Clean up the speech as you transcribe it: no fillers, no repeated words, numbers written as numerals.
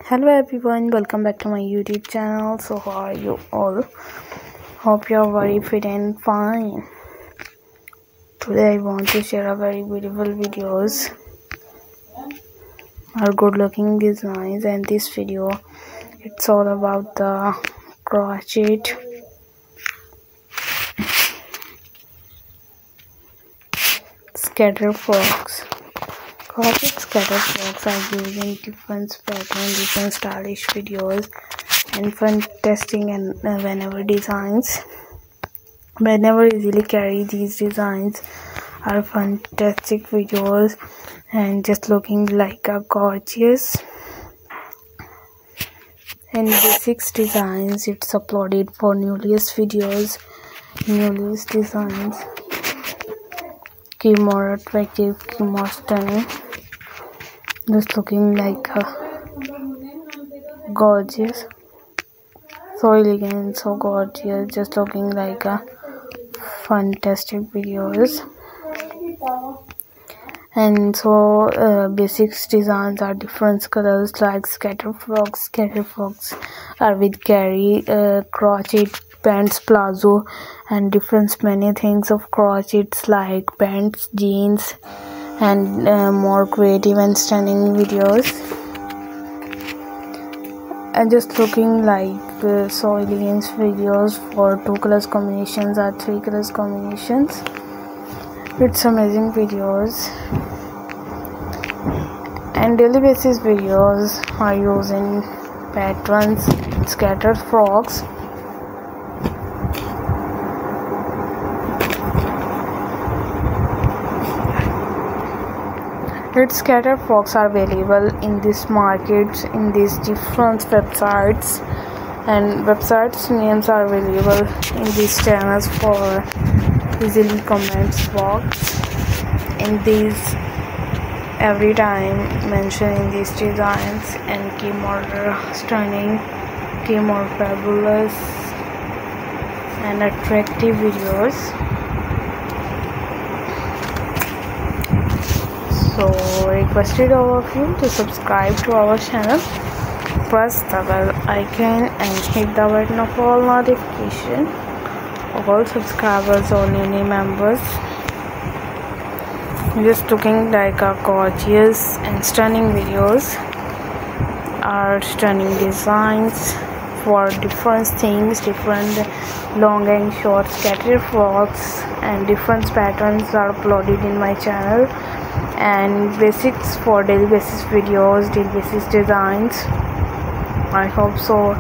Hello everyone, welcome back to my YouTube channel. So how are you all? Hope you're very fit and fine. Today I want to share a very beautiful videos or good looking designs, and this video it's all about the crochet scatter frocks. Crochet scatter frocks are used in different patterns, different stylish videos and fun testing and whenever easily carry. These designs are fantastic videos and just looking like a gorgeous and basics designs. It's uploaded for newest videos, newest designs, keep more attractive, keep more stunning, just looking like a gorgeous, so elegant, so gorgeous, just looking like a fantastic videos. And so basics designs are different colors like scatter frocks are with carry, crochet pants, palazzo and different many things of crochets like pants, jeans and more creative and stunning videos, and just looking like so elegant videos for 2 colors combinations or 3 colors combinations. It's amazing videos, and daily basis videos are using patterns, scattered frocks. Its scattered frocks are available in this market, in these different websites, and websites names are available in these channels for easily comments box. In these every time mentioning these designs and keep more stunning, keep more fabulous and attractive videos. So requested all of you to subscribe to our channel, press the bell icon and hit the button of all notification. All subscribers, all new members, just looking like a gorgeous and stunning videos are stunning designs for different things, different long and short scattered frocks and different patterns are uploaded in my channel, and basics for daily basis videos, daily basis designs. I hope so